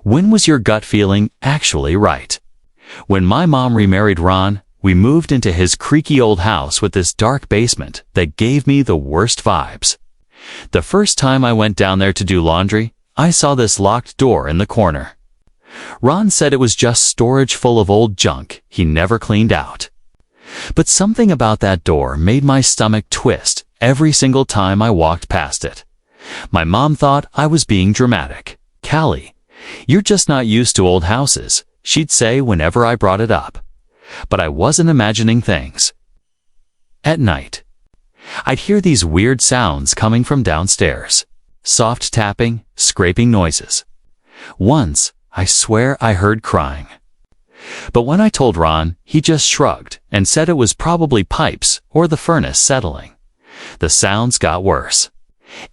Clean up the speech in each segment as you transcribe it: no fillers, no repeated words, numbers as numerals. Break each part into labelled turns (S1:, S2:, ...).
S1: When was your gut feeling actually right? When my mom remarried Ron, we moved into his creaky old house with this dark basement that gave me the worst vibes. The first time I went down there to do laundry, I saw this locked door in the corner. Ron said it was just storage full of old junk he never cleaned out. But something about that door made my stomach twist every single time I walked past it. My mom thought I was being dramatic. "Callie, you're just not used to old houses," she'd say whenever I brought it up. But I wasn't imagining things. At night, I'd hear these weird sounds coming from downstairs. Soft tapping, scraping noises. Once, I swear I heard crying. But when I told Ron, he just shrugged and said it was probably pipes or the furnace settling. The sounds got worse.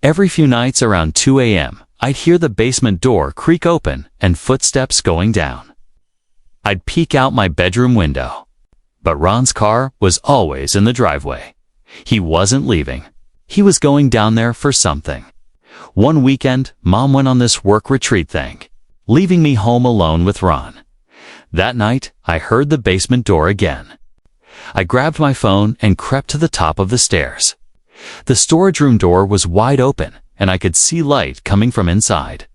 S1: Every few nights around 2 a.m., I'd hear the basement door creak open and footsteps going down. I'd peek out my bedroom window. But Ron's car was always in the driveway. He wasn't leaving. He was going down there for something. One weekend, Mom went on this work retreat thing, leaving me home alone with Ron. That night, I heard the basement door again. I grabbed my phone and crept to the top of the stairs. The storage room door was wide open, and I could see light coming from inside.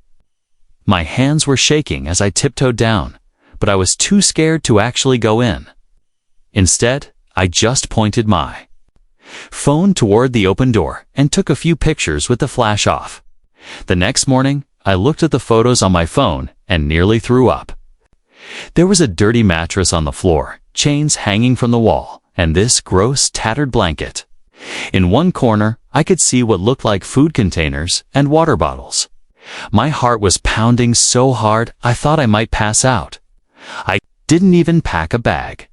S1: My hands were shaking as I tiptoed down, but I was too scared to actually go in. Instead, I just pointed my phone toward the open door and took a few pictures with the flash off. The next morning, I looked at the photos on my phone and nearly threw up. There was a dirty mattress on the floor, chains hanging from the wall, and this gross, tattered blanket. In one corner, I could see what looked like food containers and water bottles. My heart was pounding so hard I thought I might pass out. I didn't even pack a bag.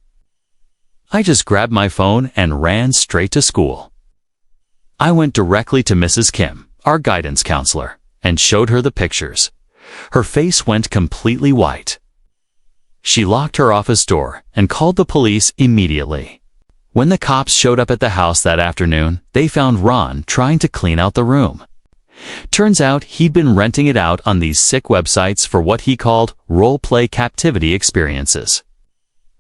S1: I just grabbed my phone and ran straight to school. I went directly to Mrs. Kim, our guidance counselor, and showed her the pictures. Her face went completely white. She locked her office door and called the police immediately. When the cops showed up at the house that afternoon, they found Ron trying to clean out the room. Turns out he'd been renting it out on these sick websites for what he called role-play captivity experiences.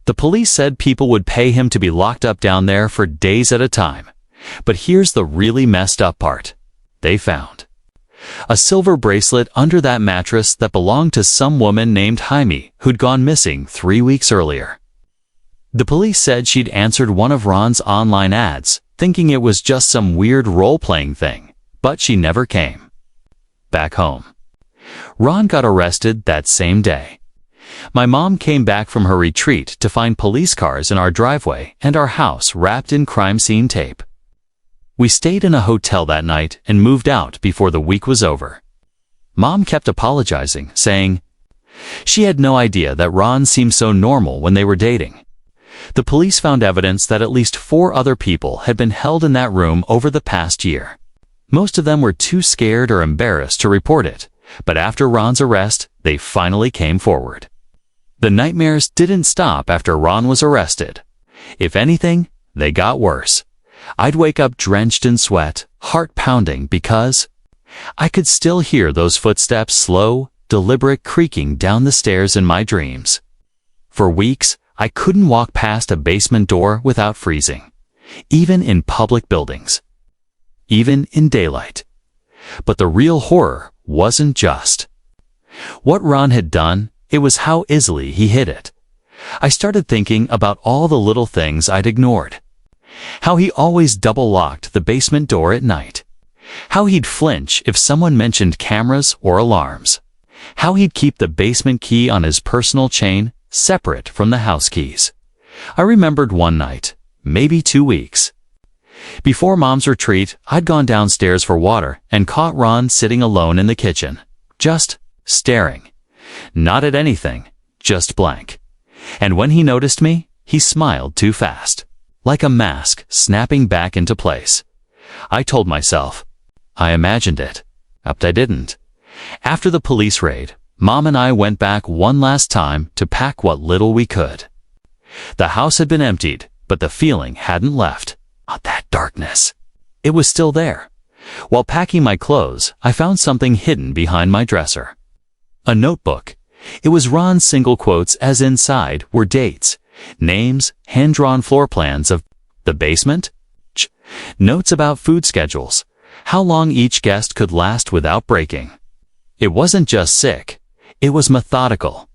S1: The police said people would pay him to be locked up down there for days at a time. But here's the really messed up part. They found a silver bracelet under that mattress that belonged to some woman named Jaime who'd gone missing 3 weeks earlier. The police said she'd answered one of Ron's online ads, thinking it was just some weird role-playing thing, but she never came. Back home, Ron got arrested that same day. My mom came back from her retreat to find police cars in our driveway and our house wrapped in crime scene tape. We stayed in a hotel that night and moved out before the week was over. Mom kept apologizing, saying she had no idea that Ron seemed so normal when they were dating. The police found evidence that at least 4 other people had been held in that room over the past year. Most of them were too scared or embarrassed to report it, but after Ron's arrest, they finally came forward. The nightmares didn't stop after Ron was arrested. If anything, they got worse. I'd wake up drenched in sweat, heart pounding because I could still hear those footsteps slow, deliberate creaking down the stairs in my dreams. For weeks, I couldn't walk past a basement door without freezing, even in public buildings, even in daylight. But the real horror wasn't just what Ron had done, it was how easily he hid it. I started thinking about all the little things I'd ignored. How he always double-locked the basement door at night. How he'd flinch if someone mentioned cameras or alarms. How he'd keep the basement key on his personal chain, separate from the house keys. I remembered one night, maybe 2 weeks. Before Mom's retreat, I'd gone downstairs for water and caught Ron sitting alone in the kitchen, just staring. Not at anything, just blank. And when he noticed me, he smiled too fast, like a mask snapping back into place. I told myself, I imagined it, except I didn't. After the police raid, Mom and I went back one last time to pack what little we could. The house had been emptied, but the feeling hadn't left. Not that darkness. It was still there. While packing my clothes, I found something hidden behind my dresser. A notebook. It was Ron's single quotes, as inside were dates, names, hand-drawn floor plans of the basement, notes about food schedules, how long each guest could last without breaking. It wasn't just sick, it was methodical.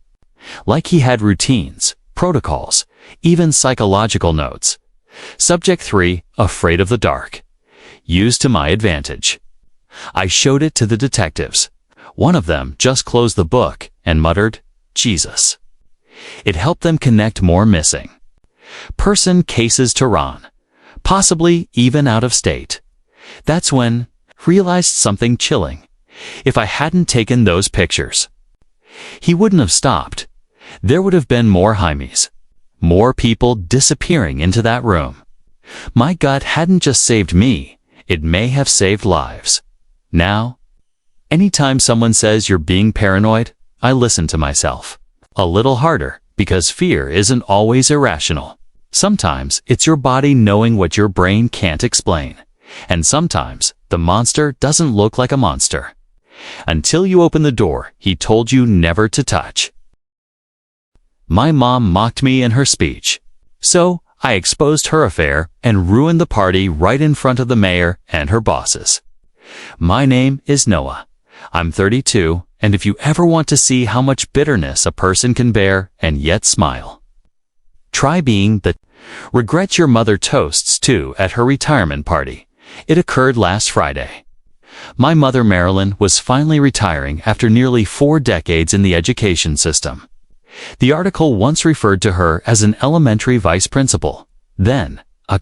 S1: Like he had routines, protocols, even psychological notes. Subject 3, afraid of the dark. Used to my advantage. I showed it to the detectives. One of them just closed the book and muttered, "Jesus." It helped them connect more missing person cases to Ron, possibly even out of state. That's when realized something chilling. If I hadn't taken those pictures, he wouldn't have stopped. There would have been more Jaimes, more people disappearing into that room. My gut hadn't just saved me, it may have saved lives. Now, anytime someone says you're being paranoid, I listen to myself. A little harder, because fear isn't always irrational. Sometimes it's your body knowing what your brain can't explain. And sometimes the monster doesn't look like a monster. Until you open the door he told you never to touch. My mom mocked me in her speech. So I exposed her affair and ruined the party right in front of the mayor and her bosses. My name is Noah. I'm 32, and if you ever want to see how much bitterness a person can bear and yet smile, try being the regret your mother toasts to at her retirement party. It occurred last Friday. My mother, Marilyn, was finally retiring after nearly 4 decades in the education system. The article once referred to her as an elementary vice principal, then a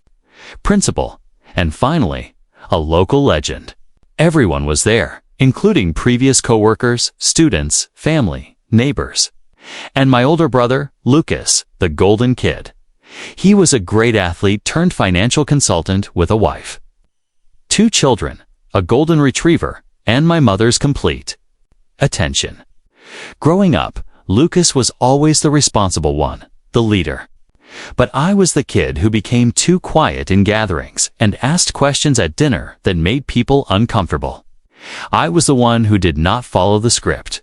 S1: principal, and finally, a local legend. Everyone was there, including previous coworkers, students, family, neighbors. And my older brother, Lucas, the golden kid. He was a great athlete turned financial consultant with a wife. 2 children, a golden retriever, and my mother's complete attention. Growing up, Lucas was always the responsible one, the leader. But I was the kid who became too quiet in gatherings and asked questions at dinner that made people uncomfortable. I was the one who did not follow the script.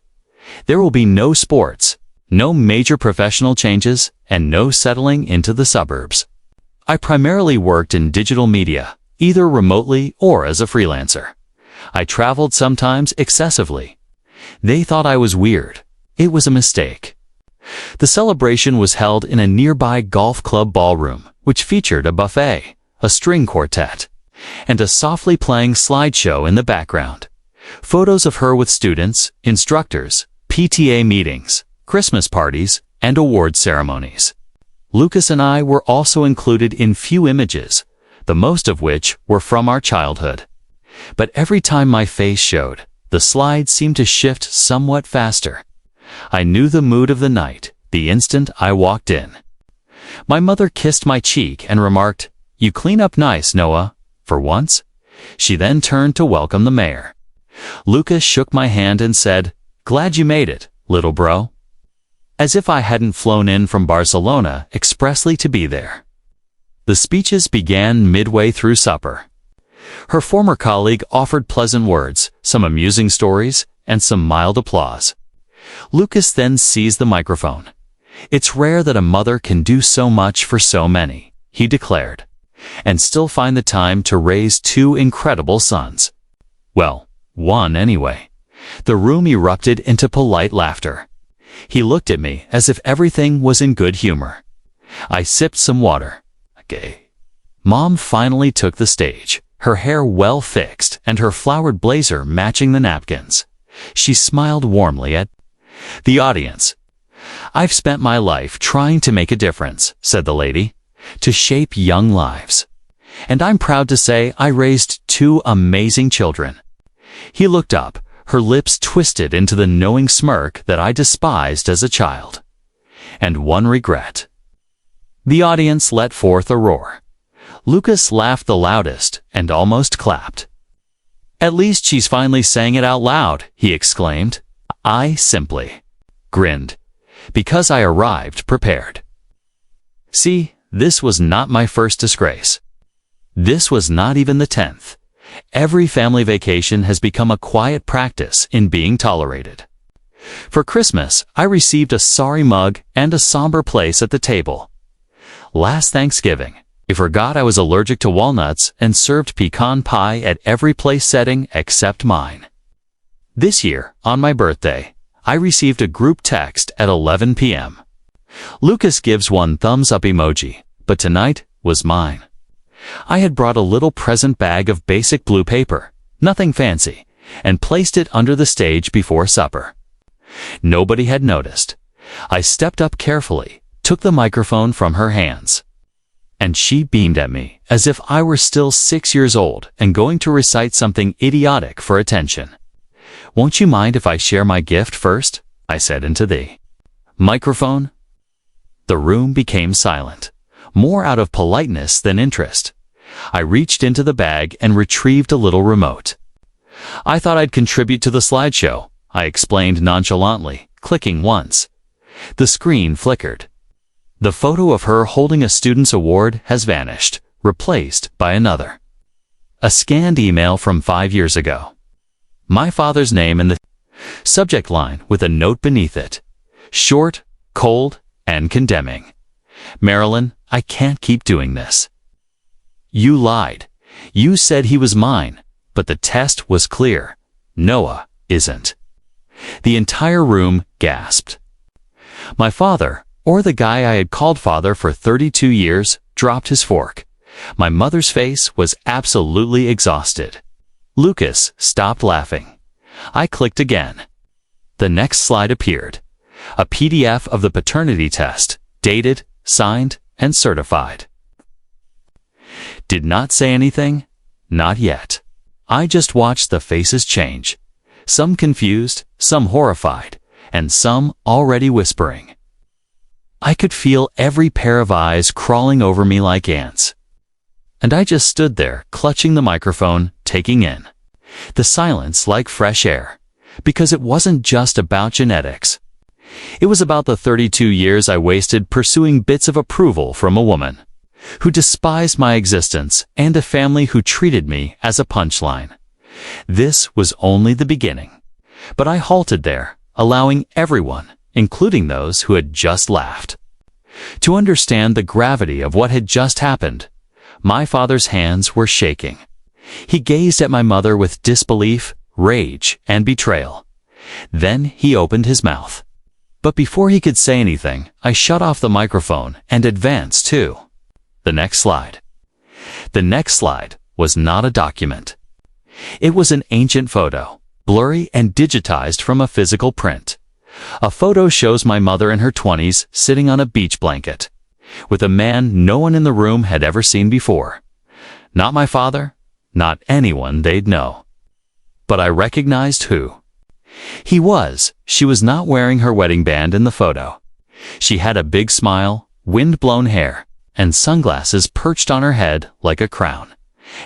S1: There will be no sports, no major professional changes, and no settling into the suburbs. I primarily worked in digital media, either remotely or as a freelancer. I traveled sometimes excessively. They thought I was weird. It was a mistake. The celebration was held in a nearby golf club ballroom, which featured a buffet, a string quartet, and a softly playing slideshow in the background. Photos of her with students, instructors, PTA meetings, Christmas parties, and award ceremonies. Lucas and I were also included in few images, the most of which were from our childhood. But every time my face showed, the slide seemed to shift somewhat faster. I knew the mood of the night the instant I walked in. My mother kissed my cheek and remarked, "You clean up nice, Noah, for once." She then turned to welcome the mayor. Lucas shook my hand and said, "Glad you made it, little bro." As if I hadn't flown in from Barcelona expressly to be there. The speeches began midway through supper. Her former colleague offered pleasant words, some amusing stories, and some mild applause. Lucas then seized the microphone. "It's rare that a mother can do so much for so many," he declared, "and still find the time to raise 2 incredible sons." Well, 1 anyway. The room erupted into polite laughter. He looked at me as if everything was in good humor. I sipped some water. Okay. Mom finally took the stage, her hair well fixed and her flowered blazer matching the napkins. She smiled warmly at the audience. "I've spent my life trying to make a difference," said the lady, "to shape young lives. And I'm proud to say I raised 2 amazing children." He looked up, her lips twisted into the knowing smirk that I despised as a child. "And 1 regret." The audience let forth a roar. Lucas laughed the loudest and almost clapped. "At least she's finally saying it out loud," he exclaimed. I simply grinned, because I arrived prepared. See, this was not my first disgrace. This was not even the 10th. Every family vacation has become a quiet practice in being tolerated. For Christmas, I received a sorry mug and a somber place at the table. Last Thanksgiving, I forgot I was allergic to walnuts and served pecan pie at every place setting except mine. This year, on my birthday, I received a group text at 11 p.m. Lucas gives one thumbs up emoji, but tonight was mine. I had brought a little present bag of basic blue paper, nothing fancy, and placed it under the stage before supper. Nobody had noticed. I stepped up carefully, took the microphone from her hands, and she beamed at me as if I were still 6 years old and going to recite something idiotic for attention. "Won't you mind if I share my gift first?" I said into the microphone. The room became silent, more out of politeness than interest. I reached into the bag and retrieved a little remote. "I thought I'd contribute to the slideshow," I explained nonchalantly, clicking once. The screen flickered. The photo of her holding a student's award has vanished, replaced by another. A scanned email from 5 years ago. My father's name in the subject line with a note beneath it. Short, cold, and condemning. "Marilyn, I can't keep doing this. You lied. You said he was mine, but the test was clear. Noah isn't." The entire room gasped. My father, or the guy I had called father for 32 years, dropped his fork. My mother's face was absolutely exhausted. Lucas stopped laughing. I clicked again. The next slide appeared. A PDF of the paternity test, dated, signed, and certified. Did not say anything? Not yet. I just watched the faces change. Some confused, some horrified, and some already whispering. I could feel every pair of eyes crawling over me like ants. And I just stood there, clutching the microphone, taking in the silence like fresh air, because it wasn't just about genetics. It was about the 32 years I wasted pursuing bits of approval from a woman who despised my existence and a family who treated me as a punchline. This was only the beginning. But I halted there, allowing everyone, including those who had just laughed, to understand the gravity of what had just happened. My father's hands were shaking. He gazed at my mother with disbelief, rage, and betrayal. Then he opened his mouth. But before he could say anything, I shut off the microphone and advanced to the next slide. The next slide was not a document. It was an ancient photo, blurry and digitized from a physical print. A photo shows my mother in her 20s sitting on a beach blanket, with a man no one in the room had ever seen before. Not my father, not anyone they'd know. But I recognized who he was. She was not wearing her wedding band in the photo. She had a big smile, wind-blown hair, and sunglasses perched on her head like a crown.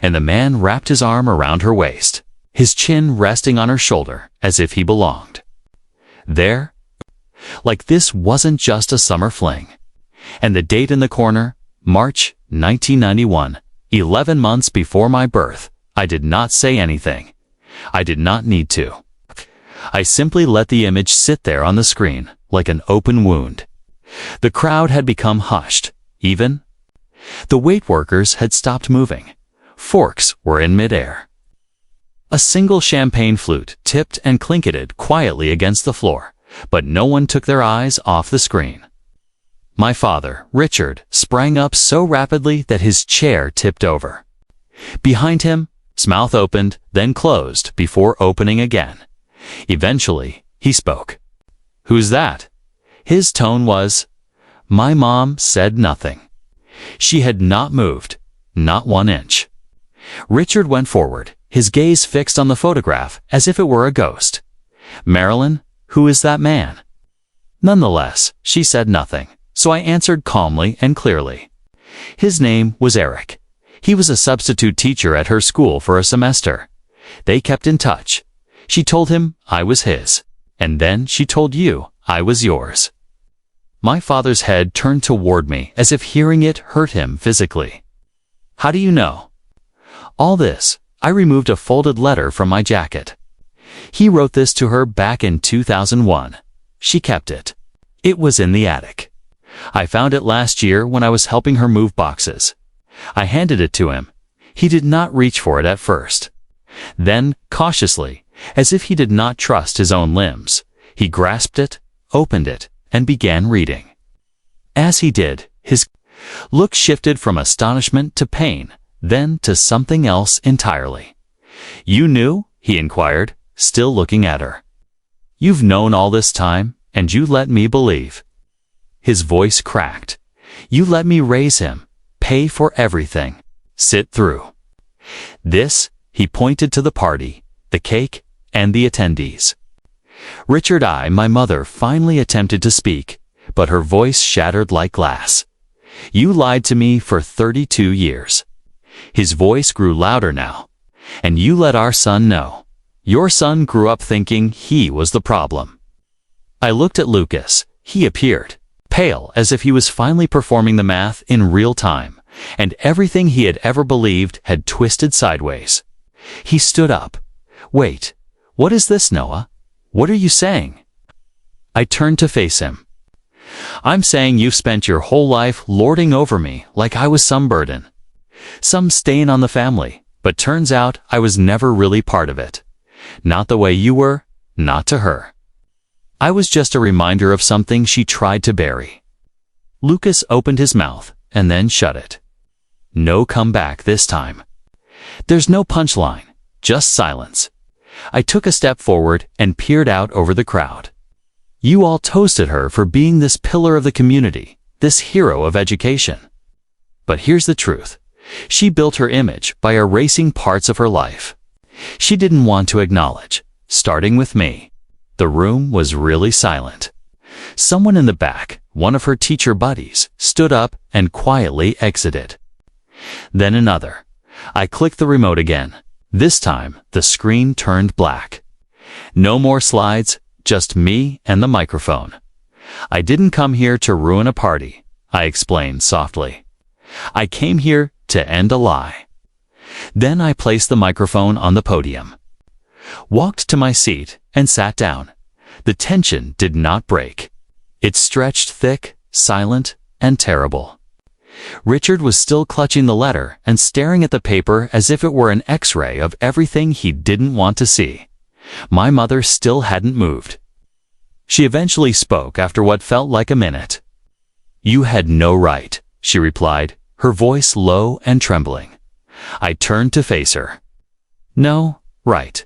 S1: And the man wrapped his arm around her waist, his chin resting on her shoulder as if he belonged there. Like this wasn't just a summer fling. And the date in the corner, March 1991, 11 months before my birth. I did not say anything. I did not need to. I simply let the image sit there on the screen, like an open wound. The crowd had become hushed. Even the wait workers had stopped moving. Forks were in midair. A single champagne flute tipped and clinketed quietly against the floor, but no one took their eyes off the screen. My father, Richard, sprang up so rapidly that his chair tipped over. Behind him, his mouth opened, then closed before opening again. Eventually, he spoke. "Who's that?" His tone was, my mom said nothing. She had not moved, not 1 inch. Richard went forward, his gaze fixed on the photograph as if it were a ghost. "Marilyn, who is that man?" Nonetheless, she said nothing, so I answered calmly and clearly. His name was Eric. He was a substitute teacher at her school for a semester. They kept in touch. She told him I was his, and then she told you I was yours. My father's head turned toward me as if hearing it hurt him physically. "How do you know?" All this, I removed a folded letter from my jacket. He wrote this to her back in 2001. She kept it. It was in the attic. I found it last year when I was helping her move boxes. I handed it to him. He did not reach for it at first. Then, cautiously, as if he did not trust his own limbs, he grasped it, opened it, and began reading. As he did, his look shifted from astonishment to pain, then to something else entirely. "You knew?" he inquired, still looking at her. "You've known all this time, and you let me believe." His voice cracked. "You let me raise him, pay for everything, sit through this." He pointed to the party, the cake, and the attendees. Richard, my mother, finally attempted to speak, but her voice shattered like glass. "You lied to me for 32 years. His voice grew louder now. "And you let our son know. Your son grew up thinking he was the problem." I looked at Lucas. He appeared pale, as if he was finally performing the math in real time, and everything he had ever believed had twisted sideways. He stood up. "Wait, what is this, Noah? What are you saying?" I turned to face him. "I'm saying you've spent your whole life lording over me like I was some burden, some stain on the family, but turns out I was never really part of it. Not the way you were, not to her. I was just a reminder of something she tried to bury." Lucas opened his mouth and then shut it. No comeback this time. There's no punchline, just silence. I took a step forward and peered out over the crowd. You all toasted her for being this pillar of the community, this hero of education. But here's the truth. She built her image by erasing parts of her life she didn't want to acknowledge, starting with me. The room was really silent. Someone in the back, one of her teacher buddies, stood up and quietly exited. Then another. I clicked the remote again. This time, the screen turned black. No more slides, just me and the microphone. "I didn't come here to ruin a party," I explained softly. "I came here to end a lie." Then I placed the microphone on the podium, walked to my seat, and sat down. The tension did not break. It stretched thick, silent, and terrible. Richard was still clutching the letter and staring at the paper as if it were an X-ray of everything he didn't want to see. My mother still hadn't moved. She eventually spoke after what felt like a minute. "You had no right," she replied, her voice low and trembling. I turned to face her. "No, right.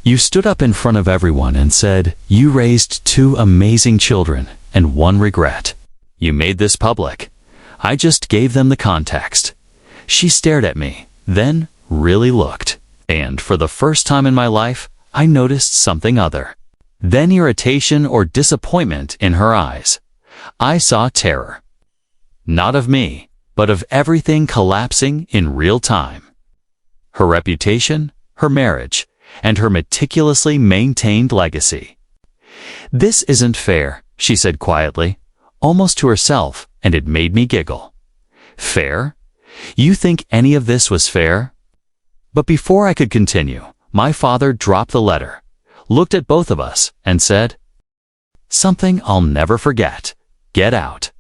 S1: You stood up in front of everyone and said, you raised 2 amazing children and 1 regret. You made this public. I just gave them the context." She stared at me, then really looked. And for the first time in my life, I noticed something other than irritation or disappointment in her eyes. I saw terror. Not of me, but of everything collapsing in real time. Her reputation, her marriage, and her meticulously maintained legacy. "This isn't fair," she said quietly, almost to herself, and it made me giggle. "Fair? You think any of this was fair?" But before I could continue, my father dropped the letter, looked at both of us, and said, "Something I'll never forget. Get out."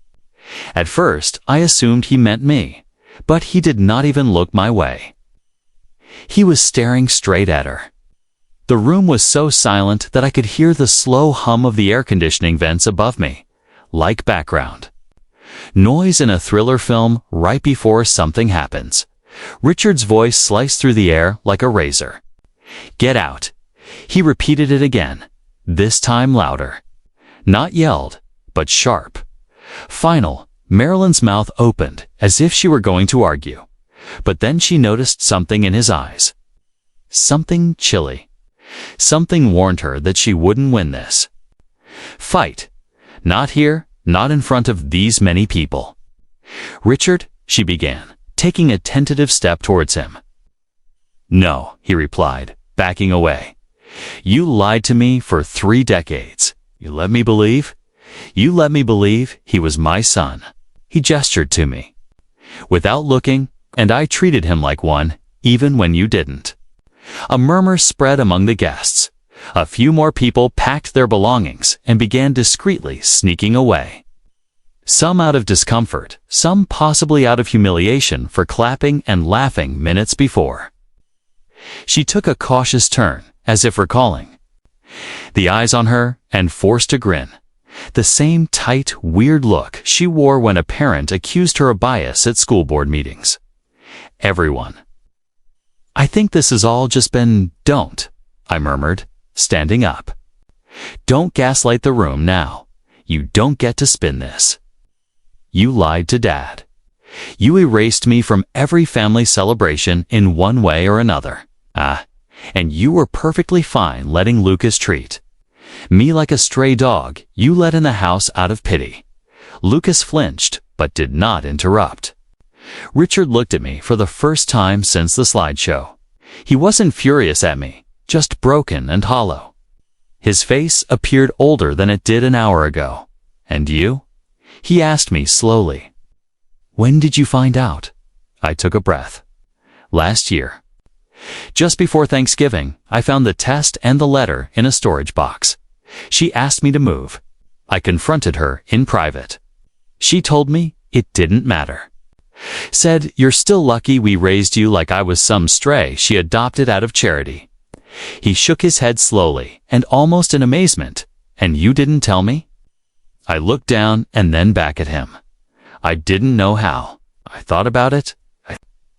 S1: At first, I assumed he meant me, but he did not even look my way. He was staring straight at her. The room was so silent that I could hear the slow hum of the air conditioning vents above me, like background noise in a thriller film right before something happens. Richard's voice sliced through the air like a razor. "Get out." He repeated it again, this time louder. Not yelled, but sharp. Final. Marilyn's mouth opened as if she were going to argue, but then she noticed something in his eyes. Something chilly. Something warned her that she wouldn't win this fight. Not here, not in front of these many people. "Richard," she began, taking a tentative step towards him. "No," he replied, backing away. "You lied to me for 3 decades. You let me believe he was my son." He gestured to me. "Without looking, and I treated him like one, even when you didn't." A murmur spread among the guests. A few more people packed their belongings and began discreetly sneaking away. Some out of discomfort, some possibly out of humiliation for clapping and laughing minutes before. She took a cautious turn, as if recalling. The eyes on her, and forced a grin. The same tight, weird look she wore when a parent accused her of bias at school board meetings. Everyone. "I think this has all just been, don't," I murmured, standing up. "Don't gaslight the room now. You don't get to spin this. You lied to Dad. You erased me from every family celebration in one way or another. And you were perfectly fine letting Lucas treat me like a stray dog you let in the house out of pity." Lucas flinched, but did not interrupt. Richard looked at me for the first time since the slideshow. He wasn't furious at me, just broken and hollow. His face appeared older than it did an hour ago. "And you?" he asked me slowly. "When did you find out?" I took a breath. "Last year. Just before Thanksgiving, I found the test and the letter in a storage box. She asked me to move. I confronted her in private. She told me it didn't matter. Said, 'You're still lucky we raised you like I was some stray she adopted out of charity.'" He shook his head slowly and almost in amazement. "And you didn't tell me?" I looked down and then back at him. I didn't know how. I thought about it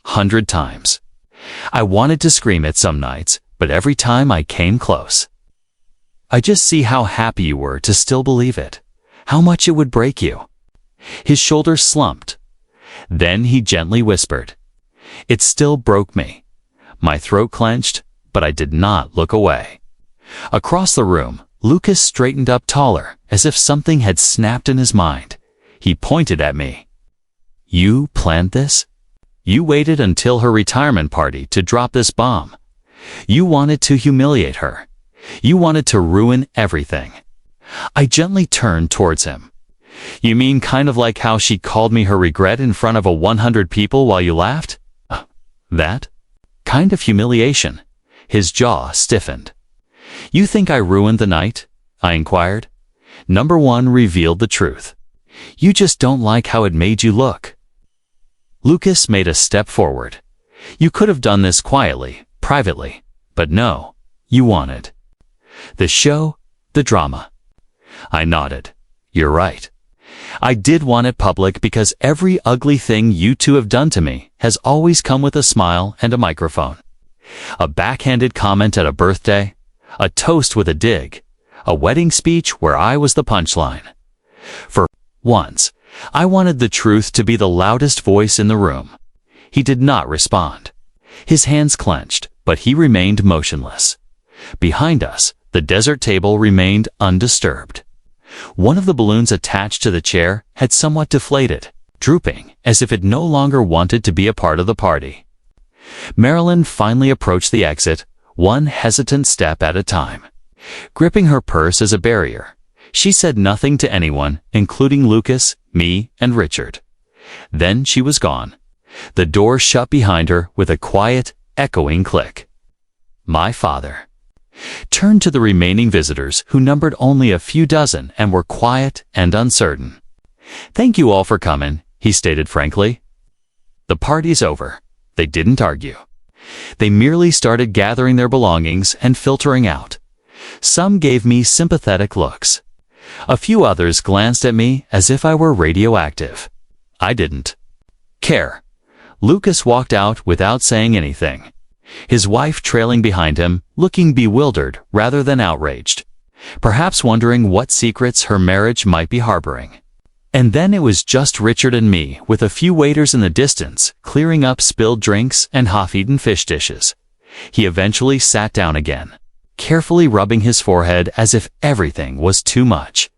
S1: 100 times. I wanted to scream it some nights, but every time I came close. "I just see how happy you were to still believe it. How much it would break you." His shoulders slumped. Then he gently whispered. "It still broke me." My throat clenched, but I did not look away. Across the room, Lucas straightened up taller, as if something had snapped in his mind. He pointed at me. "You planned this? You waited until her retirement party to drop this bomb. You wanted to humiliate her. You wanted to ruin everything." I gently turned towards him. "You mean kind of like how she called me her regret in front of 100 people while you laughed? That kind of humiliation." His jaw stiffened. "You think I ruined the night?" I inquired. "Number one revealed the truth. You just don't like how it made you look." Lucas made a step forward. "You could have done this quietly, privately, but no, you wanted the show, the drama." I nodded. "You're right. I did want it public because every ugly thing you two have done to me has always come with a smile and a microphone. A backhanded comment at a birthday, a toast with a dig, a wedding speech where I was the punchline. For once, I wanted the truth to be the loudest voice in the room." He did not respond. His hands clenched, but he remained motionless. Behind us, the desert table remained undisturbed. One of the balloons attached to the chair had somewhat deflated, drooping as if it no longer wanted to be a part of the party. Marilyn finally approached the exit, one hesitant step at a time. Gripping her purse as a barrier, she said nothing to anyone, including Lucas, me, and Richard. Then she was gone. The door shut behind her with a quiet, echoing click. My father turned to the remaining visitors, who numbered only a few dozen and were quiet and uncertain. "Thank you all for coming," he stated frankly. "The party's over." They didn't argue. They merely started gathering their belongings and filtering out. Some gave me sympathetic looks. A few others glanced at me as if I were radioactive. I didn't care. Lucas walked out without saying anything, his wife trailing behind him, looking bewildered rather than outraged, perhaps wondering what secrets her marriage might be harboring. And then it was just Richard and me, with a few waiters in the distance, clearing up spilled drinks and half-eaten fish dishes. He eventually sat down again, carefully rubbing his forehead as if everything was too much.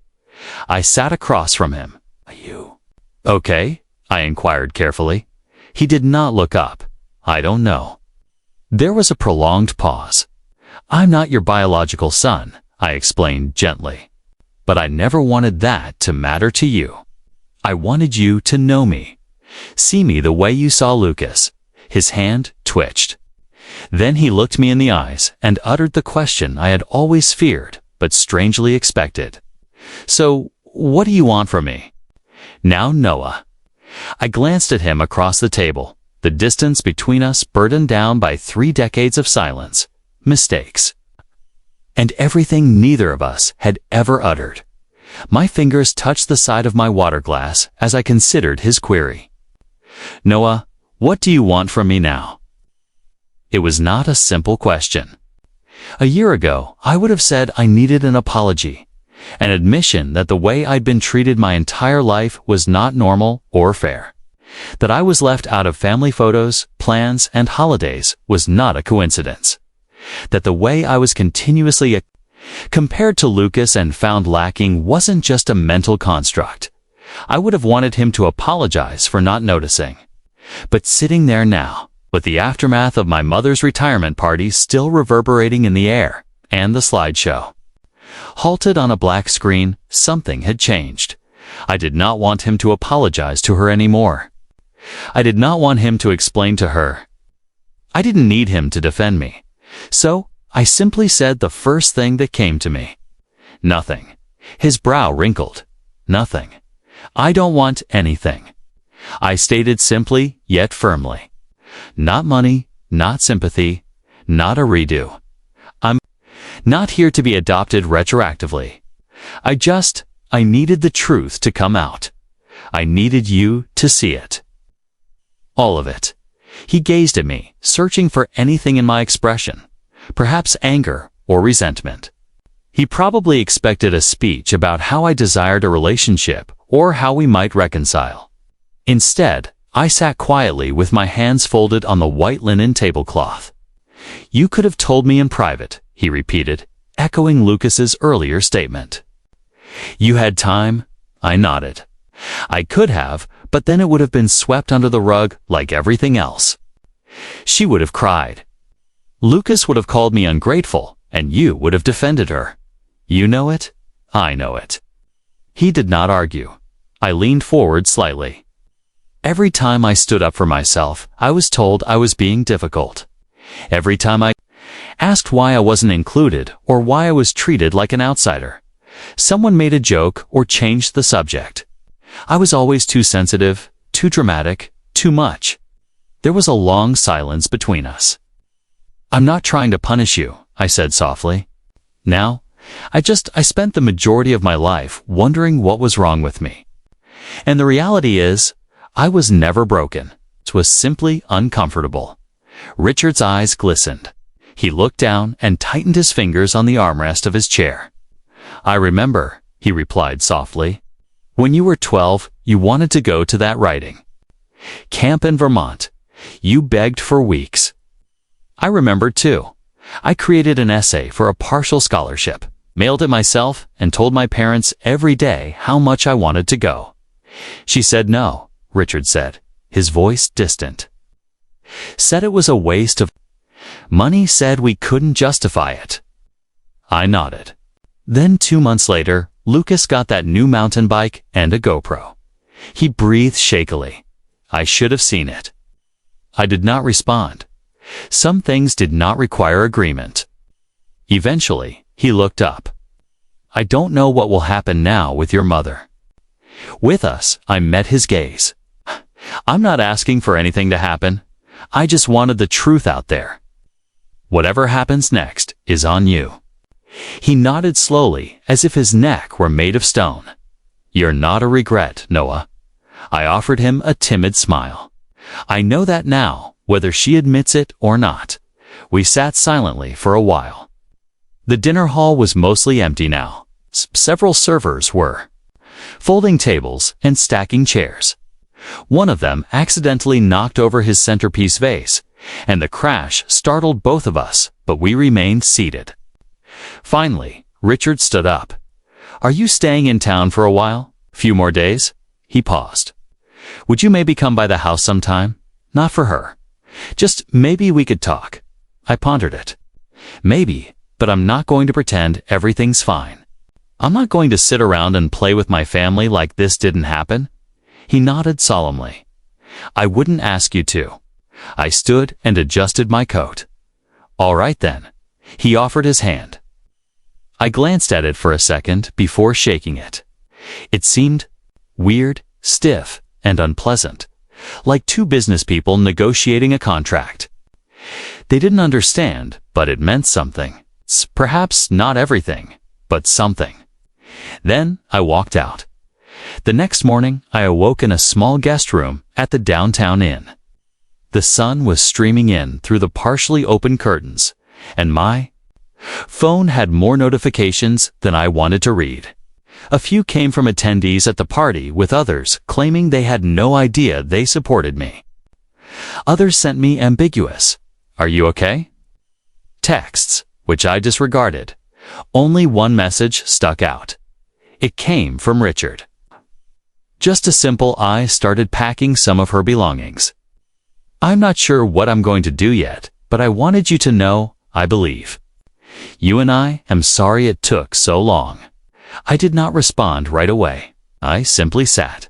S1: I sat across from him. "Are you okay?" I inquired carefully. He did not look up. "I don't know." There was a prolonged pause. "I'm not your biological son," I explained gently. "But I never wanted that to matter to you. I wanted you to know me. See me the way you saw Lucas." His hand twitched. Then he looked me in the eyes and uttered the question I had always feared, but strangely expected. "So, what do you want from me?" "Now, Noah." I glanced at him across the table, the distance between us burdened down by 3 decades of silence, mistakes, and everything neither of us had ever uttered. My fingers touched the side of my water glass as I considered his query. "Noah, what do you want from me now?" It was not a simple question. A year ago, I would have said I needed an apology, an admission that the way I'd been treated my entire life was not normal or fair, that I was left out of family photos, plans, and holidays was not a coincidence, that the way I was continuously compared to Lucas and found lacking wasn't just a mental construct. I would have wanted him to apologize for not noticing. But sitting there now, with the aftermath of my mother's retirement party still reverberating in the air, and the slideshow halted on a black screen, something had changed. I did not want him to apologize to her anymore. I did not want him to explain to her. I didn't need him to defend me. So, I simply said the first thing that came to me. "Nothing." His brow wrinkled. "Nothing. I don't want anything." I stated simply, yet firmly. Not money, not sympathy, not a redo. I'm not here to be adopted retroactively. I needed the truth to come out. I needed you to see it. All of it. He gazed at me, searching for anything in my expression, perhaps anger or resentment. He probably expected a speech about how I desired a relationship or how we might reconcile. Instead, I sat quietly with my hands folded on the white linen tablecloth. "You could have told me in private," he repeated, echoing Lucas's earlier statement. "You had time?" I nodded. "I could have, but then it would have been swept under the rug like everything else." She would have cried. Lucas would have called me ungrateful, and you would have defended her. You know it. I know it. He did not argue. I leaned forward slightly. Every time I stood up for myself, I was told I was being difficult. Every time I asked why I wasn't included or why I was treated like an outsider, someone made a joke or changed the subject. I was always too sensitive, too dramatic, too much. There was a long silence between us. "I'm not trying to punish you," I said softly. "Now, I spent the majority of my life wondering what was wrong with me. And the reality is, I was never broken. It was simply uncomfortable." Richard's eyes glistened. He looked down and tightened his fingers on the armrest of his chair. "I remember," he replied softly. "When you were 12, you wanted to go to that writing camp in Vermont. You begged for weeks. I remember too. I created an essay for a partial scholarship, mailed it myself, and told my parents every day how much I wanted to go. She said no," Richard said, his voice distant. "Said it was a waste of money, said we couldn't justify it." I nodded. Then 2 months later, Lucas got that new mountain bike and a GoPro. He breathed shakily. I should have seen it. I did not respond. Some things did not require agreement. Eventually, he looked up. "I don't know what will happen now with your mother." With us, I met his gaze. "I'm not asking for anything to happen. I just wanted the truth out there. Whatever happens next is on you." He nodded slowly, as if his neck were made of stone. "You're not a regret, Noah." I offered him a timid smile. I know that now, whether she admits it or not. We sat silently for a while. The dinner hall was mostly empty now. Several servers were folding tables and stacking chairs. One of them accidentally knocked over his centerpiece vase, and the crash startled both of us, but we remained seated. Finally, Richard stood up. "Are you staying in town for a while? Few more days?" He paused. "Would you maybe come by the house sometime? Not for her. Just maybe we could talk." I pondered it. Maybe, but I'm not going to pretend everything's fine. I'm not going to sit around and play with my family like this didn't happen. He nodded solemnly. "I wouldn't ask you to." I stood and adjusted my coat. All right then. He offered his hand. I glanced at it for a second before shaking it. It seemed weird, stiff, and unpleasant, like two business people negotiating a contract. They didn't understand, but it meant something. Perhaps not everything, but something. Then I walked out. The next morning, I awoke in a small guest room at the downtown inn. The sun was streaming in through the partially open curtains, and my phone had more notifications than I wanted to read. A few came from attendees at the party, with others claiming they had no idea they supported me. Others sent me ambiguous, "Are you okay?" texts, which I disregarded. Only one message stuck out. It came from Richard. Just a simple, "I started packing some of her belongings. I'm not sure what I'm going to do yet, but I wanted you to know, I believe. You and I am sorry it took so long." I did not respond right away. I simply sat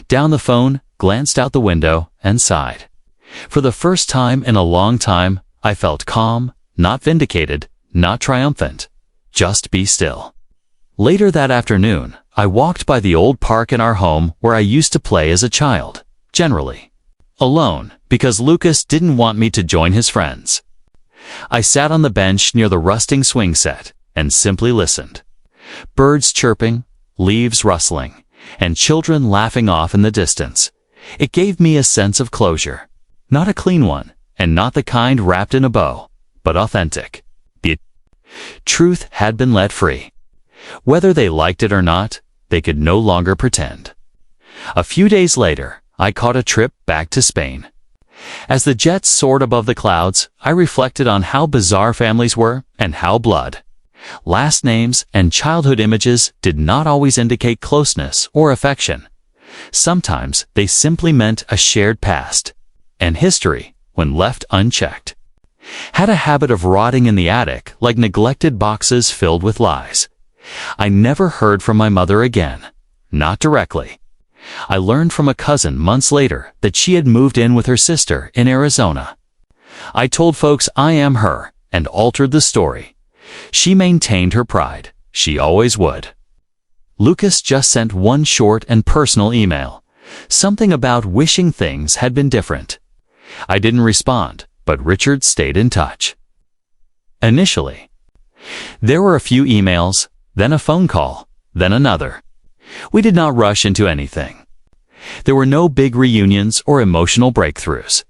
S1: down the phone, glanced out the window, and sighed. For the first time in a long time, I felt calm, not vindicated, not triumphant. Just be still. Later that afternoon, I walked by the old park in our home where I used to play as a child, generally alone, because Lucas didn't want me to join his friends. I sat on the bench near the rusting swing set and simply listened. Birds chirping, leaves rustling, and children laughing off in the distance. It gave me a sense of closure. Not a clean one, and not the kind wrapped in a bow, but authentic. The truth had been let free. Whether they liked it or not, they could no longer pretend. A few days later, I caught a trip back to Spain. As the jets soared above the clouds, I reflected on how bizarre families were and how blood, last names, and childhood images did not always indicate closeness or affection. Sometimes they simply meant a shared past, and history, when left unchecked, had a habit of rotting in the attic like neglected boxes filled with lies. I never heard from my mother again, not directly. I learned from a cousin months later that she had moved in with her sister in Arizona. I told folks I am her and altered the story. She maintained her pride. She always would. Lucas just sent one short and personal email, something about wishing things had been different. I didn't respond, but Richard stayed in touch. Initially, there were a few emails, then a phone call, then another. We did not rush into anything. There were no big reunions or emotional breakthroughs.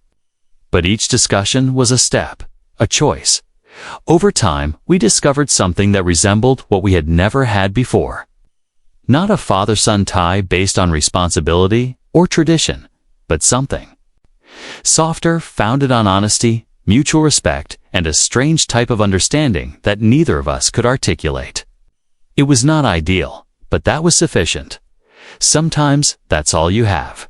S1: But each discussion was a step, a choice. Over time, we discovered something that resembled what we had never had before. Not a father-son tie based on responsibility or tradition, but something softer, founded on honesty, mutual respect, and a strange type of understanding that neither of us could articulate. It was not ideal, but that was sufficient. Sometimes that's all you have.